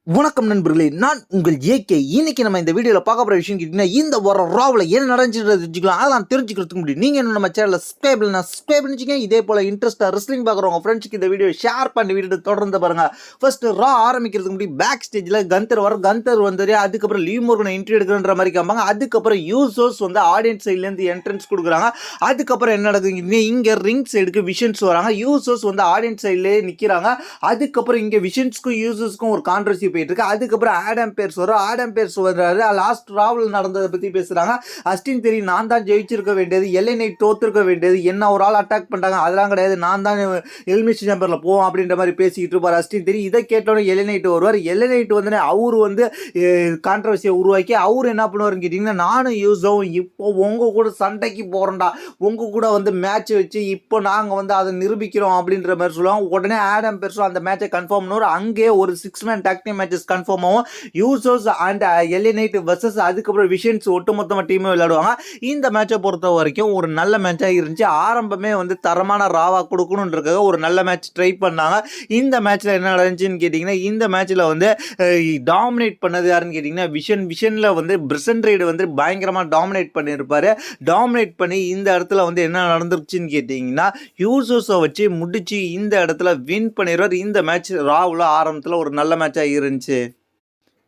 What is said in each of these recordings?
வணக்கம் நண்பர்களே, நான் உங்கள் ஏகே. இன்னைக்கு நம்ம இந்த வீடியோவில் பார்க்க போகிற விஷயம் கேட்டிங்கன்னா, இந்த வாரம் ராவில் என்ன நடந்துச்சுன்றது தெரிஞ்சுக்கலாம். அதெல்லாம் தெரிஞ்சுக்கிறதுக்கு முடியும் நீங்கள் இன்னும் நம்ம சேனலில் சப்ஸ்கிரைப் பண்ணிச்சிங்க. இதே போல் இன்ட்ரெஸ்ட்டாக ரெஸ்லிங் பார்க்குறவங்க ஃப்ரெண்ட்ஸுக்கு இந்த வீடியோ ஷேர் பண்ணி வீடியோ தொடர்ந்து பாருங்கள். ஃபர்ஸ்ட்டு ரா ஆரம்பிக்கிறதுக்கு முன்னாடி பேக் ஸ்டேஜில் கந்தர் வந்தார். அதுக்கப்புறம் லீவ் மோர்கனை இன்டர்வியூ எடுக்கிறன்ற மாதிரி காமிப்பாங்க. அதுக்கப்புறம் யூசர்ஸ் வந்து ஆடியன்ஸ் சைட்லேருந்து என்ட்ரன்ஸ் கொடுக்குறாங்க. அதுக்கப்புறம் என்ன நடக்குது, இங்கே ரிங் சைடுக்கு விஷன்ஸ் வராங்க. யூசர்ஸ் வந்து ஆடியன்ஸ் சைட்லேயே நிற்கிறாங்க. அதுக்கப்புறம் இங்கே விஷன்ஸ்க்கும் யூசர்ஸ்க்கும் ஒரு கான்ட்ரவர்சி போயிட்டு இருக்கு. அதுக்கப்புறம் ஆடம் பேர்ஸ் வர்றாரு. லாஸ்ட் ராவல் நடந்ததை பத்தி பேசுறாங்க. அஸ்டின் தெரி நான் தான் ஜெயிச்சிருக்க வேண்டியது, எல்லை நைட் தோத்திருக்க வேண்டியது, என்ன ஒரு ஆள் அட்டாக் பண்ணிட்டாங்க, அதெல்லாம் கிடையாது, நான் தான் எலிமினேஷன் சேம்பர்ல போவோம் அப்படின்ற மாதிரி பேசிக்கிட்டு இருப்பார் அஸ்டின் தெரி. இதை கேட்டோன்னே எல்லை நைட் வருவார். எல்லை நைட் வந்து அவரு வந்து கான்ட்ரவர்சியை உருவாக்கி அவர் என்ன பண்ணுவாருன்னு கேட்டீங்கன்னா, நானும் யூஸும் இப்போ உங்க கூட சண்டைக்கு போறோம்டா, உங்க கூட வந்து மேட்ச் வச்சு இப்போ நாங்கள் வந்து அதை நிரூபிக்கிறோம் அப்படின்ற மாதிரி சொல்லுவாங்க. உடனே ஆடம் பேர்ஸும் அந்த மேட்சை கன்ஃபார்ம் பண்ணுவார். அங்கே ஒரு 6 man tag team மேட்சஸ் கன்ஃபார்ம் ஆகும். Users and LA knight versus அதுக்கப்புறம் விஷன்ஸ் ஒட்டுமொத்தமாக டீமே விளையாடுவாங்க. இந்த மேட்சை பொறுத்த வரைக்கும் ஒரு நல்ல மேட்சாக இருந்துச்சு. ஆரம்பமே வந்து தரமான ராவா கொடுக்கணுன்றதுக்காக ஒரு நல்ல மேட்ச் ட்ரை பண்ணாங்க. இந்த மேட்ச்சில் என்ன நடந்துச்சுன்னு கேட்டிங்கன்னா, இந்த மேட்ச்சில் வந்து டாமினேட் பண்ணது யாருன்னு கேட்டிங்கன்னா விஷனில் வந்து பிரிசன் ரைடு வந்து பயங்கரமாக டாமினேட் பண்ணியிருப்பார். டாமினேட் பண்ணி இந்த இடத்துல வந்து என்ன நடந்துருச்சுன்னு கேட்டிங்கன்னா, யூசர்ஸை வச்சு முடிச்சு இந்த இடத்துல வின் பண்ணிடுவார். இந்த மேட்ச் ராவில் ஆரம்பத்தில் ஒரு நல்ல மேட்சாக இருந்துச்சு.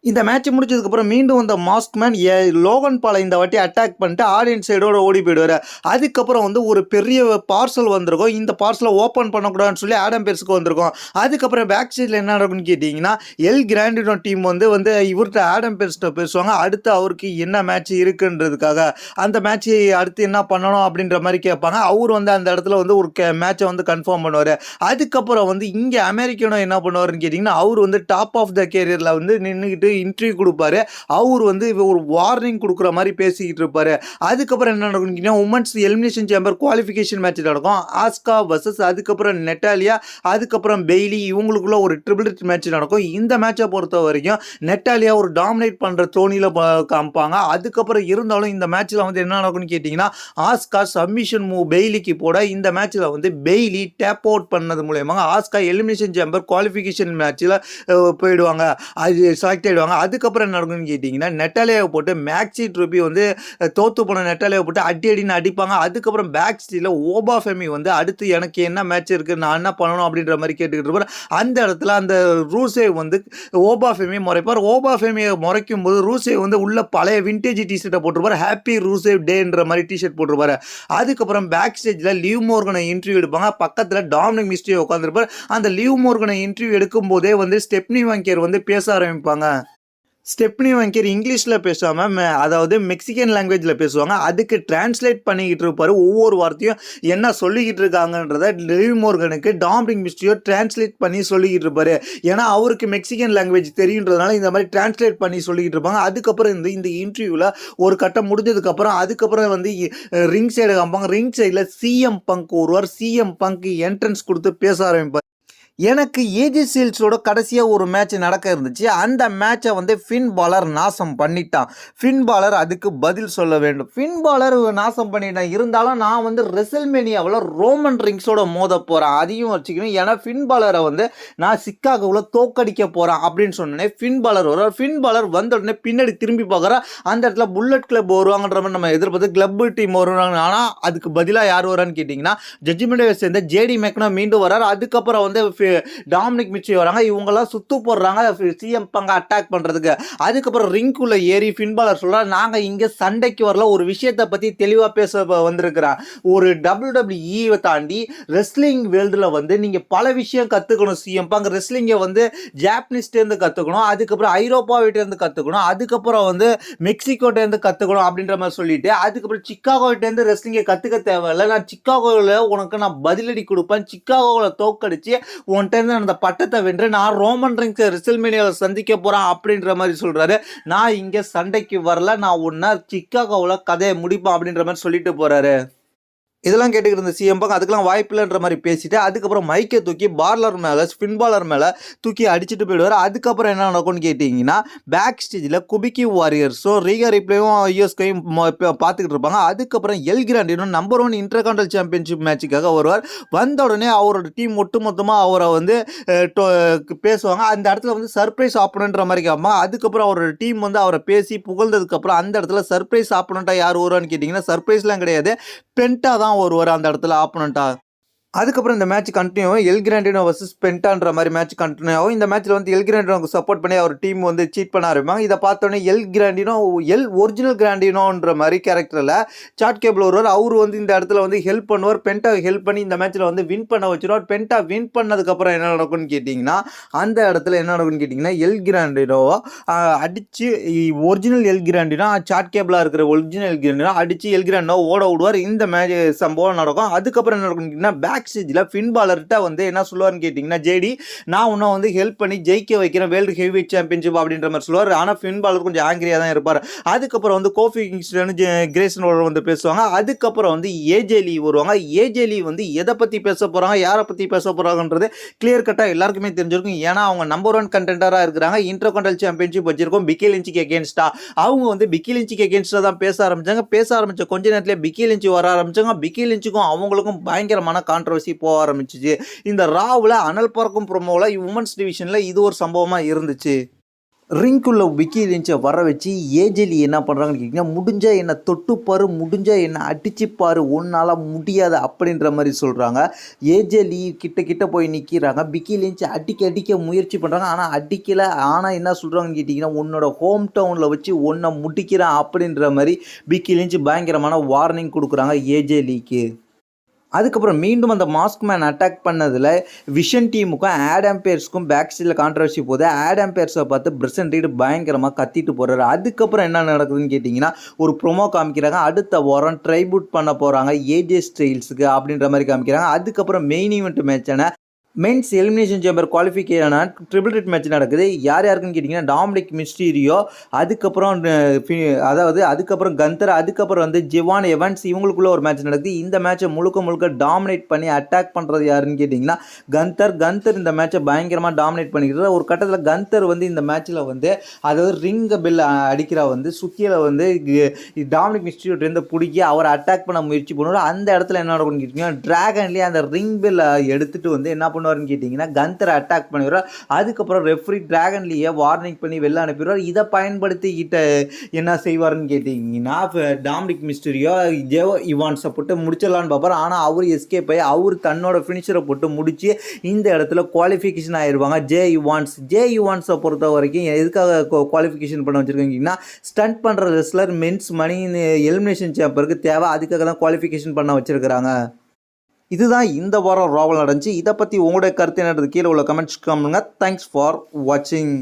இந்த மேட்ச் முடிச்சதுக்கப்புறம் மீண்டும் அந்த மாஸ்க் மேன் லோகன் பாலை இந்த வாட்டி அட்டாக் பண்ணிட்டு ஆடியன்ஸ் சைடோட ஓடி போயிடுவார். அதுக்கப்புறம் வந்து ஒரு பெரிய பார்சல் வந்திருக்கும். இந்த பார்சலை ஓப்பன் பண்ணக்கூடாதுன்னு சொல்லி ஆடம் பேர்ஸுக்கு வந்திருக்கும். அதுக்கப்புறம் பேக் சைடில் என்ன நடக்கும்னு கேட்டிங்கன்னா, எல் கிராண்டினோ டீம் வந்து இவர்கிட்ட ஆடம் பேர்ஸ்கிட்ட பேசுவாங்க. அடுத்து அவருக்கு என்ன மேட்ச் இருக்குன்றதுக்காக அந்த மேட்ச் அடுத்து என்ன பண்ணணும் அப்படின்ற மாதிரி கேட்பாங்க. அவர் வந்து அந்த இடத்துல வந்து ஒரு மேட்சை வந்து கன்ஃபார்ம் பண்ணுவார். அதுக்கப்புறம் வந்து இங்கே அமெரிக்கனோ என்ன பண்ணுவார்னு கேட்டிங்கன்னா, அவர் வந்து டாப் ஆஃப் த கேரியரில் வந்து நின்றுக்கிட்டு இன்டர்வியூ கொடுப்பாரு. அவர் வந்து ஒரு வார்னிங் கொடுக்குற மாதிரி பேசிக்கிட்டு இருப்பாரு. அதுக்கப்புறம் என்ன நடக்கும், women's elimination chamber qualification match நடக்கும். ஆஸ்கா வர்சஸ் அதுக்கப்புறம் நெட்டாலியா, அதுக்கப்புறம் பெய்லி, இவங்களுக்குள்ள ஒரு ட்ரிபிள் த்ரெட் மேட்ச் நடக்கும். இந்த மேட்சை பொறுத்த வரைக்கும் நெட்டாலியா ஒரு டாமினேட் பண்ணுற தோனியில் காமிப்பாங்க. அதுக்கப்புறம் இருந்தாலும் இந்த மேட்ச்சில் வந்து என்ன நடக்கும்னு கேட்டிங்கன்னா, ஆஸ்கா சப்மிஷன் மூவ் பெய்லிக்கு போட இந்த மேட்ச்சில் வந்து பெய்லி டேப் அவுட் பண்ணது மூலயமா ஆஸ்கா எலிமினேஷன் சேம்பர் குவாலிஃபிகேஷன் மேட்ச்சில் போயிடுவாங்க. அது செலக்ட் ஆகிடுவாங்க. அதுக்கப்புறம் என்ன நடக்கும்னு கேட்டிங்கன்னா, நெட்டாலியாவை போட்டு மேக்ஸி ட்ரூபி வந்து தோத்து போன நெட்டாலியாவை போட்டு அடின்னு அடிப்பாங்க. அதுக்கப்புறம் பேக் ஸ்டேஜில் ஓபா ஃபெமி வந்து அடுத்து எனக்கு என்ன மேட்ச் இருக்குது, நான் என்ன பண்ணணும் அப்படின்ற மாதிரி கேட்டுக்கிட்டு இருப்பார். அந்த இடத்துல அந்த ரூசேவ் வந்து ஓபா ஃபெமியை முறைப்பார். ஓபா ஃபெமியை முறைக்கும் போது ரூசேவ் வந்து உள்ள பழைய விண்டேஜ் டிஷர்ட்டை போட்டிருப்பார். ஹாப்பி ரூசேவ் டேன்ற மாதிரி டிஷர்ட் போட்டிருப்பார். அதுக்கப்புறம் பேக் ஸ்டேஜில் லீவ் மோர்கனை இன்டர்வியூ எடுப்பாங்க. பக்கத்தில் டாமினிக் மிஸ்ட்ரி உட்காந்துருப்பார். அந்த லீவ் மோர்கனை இன்டர்வியூ எடுக்கும் போதே வந்து ஸ்டெப்னி வாங்கியர் வந்து பேச ஆரம்பிப்பாங்க. ஸ்டெப்னி வாங்கியர் இங்கிலீஷில் பேசாமல் அதாவது மெக்சிகன் லாங்குவேஜில் பேசுவாங்க. அதுக்கு டிரான்ஸ்லேட் பண்ணிக்கிட்டு இருப்பார். ஒவ்வொரு வார்த்தையும் என்ன சொல்லிக்கிட்டு இருக்காங்கன்றதை லீவ் மோர்கனுக்கு டாமினிக் மிஸ்ட்ரியோ டிரான்ஸ்லேட் பண்ணி சொல்லிக்கிட்டு இருப்பார். ஏன்னா அவருக்கு மெக்சிகன் லாங்குவேஜ் தெரியுன்றதுனால இந்த மாதிரி டிரான்ஸ்லேட் பண்ணி சொல்லிக்கிட்டு இருப்பாங்க. அதுக்கப்புறம் இந்த இன்டர்வியூவில் ஒரு கட்டம் முடிஞ்சதுக்கப்புறம் அதுக்கப்புறம் வந்து ரிங் சைடு காமிப்பாங்க. ரிங் சைடில் சிஎம் பங்க் ஒருவர் சிஎம் பங்க் என்ட்ரன்ஸ் கொடுத்து பேச ஆரம்பிப்பார். எனக்கு ஏஜி ஸ்டீல்ஸோட கடைசியாக ஒரு மேட்ச் நடக்க இருந்துச்சு. அந்த மேட்சை வந்து ஃபின் பாலர் நாசம் பண்ணிட்டான். ஃபின் பாலர் அதுக்கு பதில் சொல்ல வேண்டும். ஃபின் பாலர் நாசம் பண்ணிட்டான். இருந்தாலும் நான் வந்து ரெசல்மேனியாவில் ரோமன் ரிங்ஸோட மோத போகிறேன், அதையும் வச்சுக்கணும். ஏன்னா ஃபின் பாலரை வந்து நான் சிக்காகோவில் தோக்கடிக்க போகிறேன் அப்படின்னு சொன்னேன். ஃபின் பாலர் வருவார். ஃபின் பாலர் வந்த உடனே பின்னாடி திரும்பி பார்க்குறா. அந்த இடத்துல புல்லட் கிளப் வருவாங்கன்ற மாதிரி நம்ம எதிர்பார்த்து கிளப் டீம் வருவாங்க. ஆனால் அதுக்கு பதிலாக யார் வரான்னு கேட்டிங்கன்னா, ஜட்ஜ்மெண்ட் சேர்ந்த ஜேடி மேக்னா மீண்டும் வரார். அதுக்கப்புறம் வந்து டாமினிக் மிஸ்ட்ரி வராங்க. இவங்கெல்லாம் சுத்து போடுறாங்க சிஎம் பங்க அட்டாக் பண்றதுக்கு. அதுக்கப்புறம் ரிங்குள்ள ஏறி ஃபின் பாலர் சொல்றாரு, நாங்க இங்க சண்டைக்கு வரல, ஒரு விஷயத்தை பத்தி தெளிவா பேச வந்திருக்கிறேன். ஒரு WWE தாண்டி ரெஸ்லிங் வேர்ல்டுல வந்து நீங்க பல விஷயம் கத்துக்கணும். சிஎம் பங்க ரெஸ்லிங்கை வந்து ஜாப்பனீஸ்ல இருந்து கத்துக்கணும், அதுக்கப்புறம் ஐரோப்பாவிட்ட இருந்து கத்துக்கணும், அதுக்கப்புறம் வந்து மெக்சிகோட்ட இருந்து கத்துக்கணும் அப்படின்ற மாதிரி சொல்லிட்டு, அதுக்கப்புறம் சிக்காகோட்ட இருந்து ரெஸ்லிங்கை கத்துக்க தேவையில்லை, நான் சிக்காகோவில் உனக்கு நான் பதிலடி கொடுப்பேன், சிக்காகோவில் தோக்கடிச்சு அந்த பட்டத்தை வென்று நான் ரோமன் ரிங்ஸ் ரெசல்மேனியாவில் சந்திக்க போறேன் அப்படின்ற மாதிரி சொல்றாரு. நான் இங்க சண்டைக்கு வரல, நான் உன்ன சிக்காகோவில் கதையை முடிப்பேன் அப்படின்ற மாதிரி சொல்லிட்டு போறாரு. இதெல்லாம் கேட்டுக்கிட்டு இருந்த சிஎம் பங்க் அதுக்கெல்லாம் வாய்ப்பில்லைன்ற மாதிரி பேசிட்டு அதுக்கப்புறம் மைக்கை தூக்கி பார்லர் மேலே ஸ்பின் பாலர் மேலே தூக்கி அடிச்சுட்டு போயிடுவார். அதுக்கப்புறம் என்ன நடக்கும்னு கேட்டிங்கன்னா பேக் ஸ்டேஜில் குபிக்கி வாரியர்ஸும் ரீகா ரிப்ளேயும் யூஎஸ்கையும் பார்த்துக்கிட்டு இருப்பாங்க. அதுக்கப்புறம் எல் கிராண்டினோ நம்பர் 1 இன்டர்கான்டினென்டல் சாம்பியன்ஷிப் மேட்சுக்காக வருவார். வந்த உடனே அவரோட டீம் ஒட்டுமொத்தமாக அவரை வந்து பேசுவாங்க. அந்த இடத்துல வந்து சர்ப்ரைஸ் ஆப்பனன்ற மாதிரி கேட்பாங்க. அதுக்கப்புறம் அவரோட டீம் வந்து அவரை பேசி புகழ்ந்ததுக்கப்புறம் அந்த இடத்துல சர்ப்ரைஸ் ஆப்பனண்ட்டாக யார் வருவான்னு கேட்டிங்கன்னா சர்ப்ரைஸ்லாம் கிடையாது, பென்டா தான் ஒருவர் அந்த இடத்துல ஆப்பனண்டா. அதுக்கப்புறம் இந்த மேட்ச் கண்டினியூ ஆகும். எல் கிராண்டினோ வர்சஸ் பென்டான்ற மாதிரி மேட்ச் கண்டினியூ ஆகும். இந்த மேட்ச்சில் வந்து எல் கிராண்டினோக்கு சப்போர்ட் பண்ணி அவர் டீம் வந்து சீட் பண்ண ஆரம்பிப்பாங்க. இதை பார்த்தோன்னே எல் கிராண்டினோ ஒரிஜினல் கிராண்டினோன்ற மாதிரி கேரக்டரில் சாட் கேபிள் வருவார். அவர் வந்து இந்த இடத்துல வந்து ஹெல்ப் பண்ணுவார். பென்டாவை ஹெல்ப் பண்ணி இந்த மேட்ச்சில் வந்து வின் பண்ண வச்சுருவார். பென்டா வின் பண்ணதுக்கப்புறம் என்ன நடக்கும்னு கேட்டிங்கன்னா அந்த இடத்துல என்ன நடக்கும்னு கேட்டிங்கன்னா எல் கிராண்டினோவை அடித்து ஒரிஜினல் எல் கிராண்டினோ சாட் கேபிளாக இருக்கிற ஒரிஜினல் எல் கிராண்டினோ அடித்து எல் கிராண்டினோ ஓட விடுவார். இந்த மேட்ச் சம்பவம் நடக்கும். அதுக்கப்புறம் என்ன நடக்கும்னு கேட்டிங்கன்னா பேக் ஸ்டேஜில் ஃபின் பாலர்கிட்ட வந்து என்ன சொல்லுவார்னு கேட்டிங்கன்னா ஜேடி நான் இன்னும் வந்து ஹெல்ப் பண்ணி ஜெயிக்க வைக்கிறேன் வேர்ல்டு ஹெவிவெயிட் சாம்பியன்ஷிப் அப்படின்ற மாதிரி சொல்லுவார். ஆனால் ஃபின் பாலர் கொஞ்சம் ஆங்கிரியாக தான் இருப்பார். அதுக்கப்புறம் வந்து கோஃபி கிங்ஸ்டன் கிரேசன் வந்து பேசுவாங்க. அதுக்கப்புறம் வந்து ஏஜே லீ வருவாங்க. ஏஜே லீ வந்து எதை பற்றி பேச போகிறாங்க யாரை பற்றி பேச போகிறாங்கன்றது கிளியர் கட்டாக எல்லாருக்குமே தெரிஞ்சிருக்கும். ஏன்னா அவங்க நம்பர் 1 கண்டெண்டராக இருக்கிறாங்க. இன்டர்கான்டினென்டல் சாம்பியன்ஷிப் வச்சிருக்கோம் பிக்கி லிஞ்சுக்கு எகேன்ஸ்டா. அவங்க வந்து பிக்கி லிஞ்சுக்கு எகேன்ஸ்டாக தான் பேச ஆரம்பித்தாங்க. பேச ஆரம்பித்த கொஞ்ச நேரத்தில் பிக்கி லிஞ்சு வர ஆரம்பித்தாங்க. பிக்கி லிஞ்சுக்கும் அவங்களுக்கும் பயங்கரமான கான்ட்ரவர்சி போக ஆரம்பிச்சிச்சு. இந்த ராவில் அனல் பறக்கும் ப்ரோமோவில் உமன்ஸ் டிவிஷனில் இது ஒரு சம்பவமாக இருந்துச்சு. ரிங்குள்ள பிக்கி லிஞ்சை வர வச்சு ஏஜெலி என்ன பண்ணுறாங்கன்னு கேட்டிங்கன்னா முடிஞ்சால் என்னை தொட்டுப்பாரு, முடிஞ்சால் என்னை அடிச்சுப்பாரு, ஒன்றால் முடியாது அப்படின்ற மாதிரி சொல்கிறாங்க. ஏஜெலி கிட்ட போய் நிற்கிறாங்க. பிக்கி லிஞ்சை அடிக்க முயற்சி பண்ணுறாங்க. ஆனால் அடிக்கலை. ஆனால் என்ன சொல்கிறாங்கன்னு கேட்டிங்கன்னா உன்னோட ஹோம் டவுனில் வச்சு ஒன்றை முடிக்கிறேன் அப்படின்ற மாதிரி பிக்கி லிஞ்சு பயங்கரமான வார்னிங் கொடுக்குறாங்க ஏஜெலிக்கு. அதுக்கப்புறம் மீண்டும் அந்த மாஸ்க் மேன் அட்டாக் பண்ணதில் விஷன் டீமுக்கும் ஆடம் பேர்ஸ்க்கும் பேக் ஸ்டேஜில் கான்ட்ரவர்சி போகுது. ஆடம் பேர்ஸை பார்த்து பிரசன் ரீடு பயங்கரமாக கத்திட்டு போகிறாரு. அதுக்கப்புறம் என்ன நடக்குதுன்னு கேட்டிங்கன்னா ஒரு ப்ரொமோ காமிக்கிறாங்க. அடுத்த வாரம் ட்ரைபூட் பண்ண போகிறாங்க ஏஜே ஸ்டைல்ஸுக்கு அப்படின்ற மாதிரி காமிக்கிறாங்க. அதுக்கப்புறம் மெயின் ஈவெண்ட் மேட்சான மென்ஸ் எலிமினேஷன் சேம்பர் குவாலிஃபிகேஷனான ட்ரிபிள் த்ரெட் மேட்ச் நடக்குது. யாருக்குன்னு கேட்டிங்கன்னா டாமினிக் மிஸ்டீரியோ, அதுக்கப்புறம் கந்தர், அதுக்கப்புறம் வந்து ஜிவான் எவன்ஸ் இவங்களுக்குள்ள ஒரு மேட்ச் நடக்குது. இந்த மேட்சை முழுக்க டாமினேட் பண்ணி அட்டாக் பண்ணுறது யாருன்னு கேட்டிங்கன்னா கந்தர் இந்த மேட்சை பயங்கரமாக டாமினேட் பண்ணிக்கிறது. ஒரு கட்டத்தில் கந்தர் வந்து இந்த மேட்ச்சில் வந்து அதாவது ரிங் பெல் அடிக்கிற வந்து சுக்கியில் வந்து டாமினிக் மிஸ்டீரியோட்டேருந்து பிடிக்கி அவரை அட்டாக் பண்ண முயற்சி பண்ணுவார். அந்த இடத்துல என்ன நடக்கும்னு கேட்டிங்கன்னா டிராகன்லேயே அந்த ரிங் பெல் எடுத்துகிட்டு வந்து என்ன பண்ணுவார்னு கேட்டிங்கன்னா கந்தரை அட்டாக் பண்ணிடுவார். அதுக்கப்புறம் ரெஃப்ரி டிராகன்லியை வார்னிங் பண்ணி வெளில அனுப்பிடுவார். இதை பயன்படுத்திக்கிட்ட என்ன செய்வார்னு கேட்டிங்கன்னா டாமினிக் மிஸ்டீரியோ ஜே இவான்ஸை போட்டு முடிச்சிடலான்னு பார்ப்பார். ஆனால் அவர் எஸ்கேப் ஆகி அவர் தன்னோட ஃபினிஷரை போட்டு முடித்து இந்த இடத்துல குவாலிஃபிகேஷன் ஆயிடுவாங்க. ஜே இவான்ஸை பொறுத்த வரைக்கும் எதுக்காக குவாலிஃபிகேஷன் பண்ண வச்சுருக்கீங்கன்னா ஸ்டண்ட் பண்ணுற ரெஸ்லர் மென்ஸ் மணி எலிமினேஷன் சேம்பருக்கு தேவை, அதுக்காக தான் குவாலிஃபிகேஷன் பண்ண வச்சுருக்கிறாங்க. இதுதான் இந்த வாரம் ராவல் நடந்துச்சு. இதை பற்றி உங்களுடைய கருத்து என்னது கீழே உள்ள கமெண்ட்ஸ் பண்ணுங்க. தேங்க்ஸ் ஃபார் வாட்சிங்.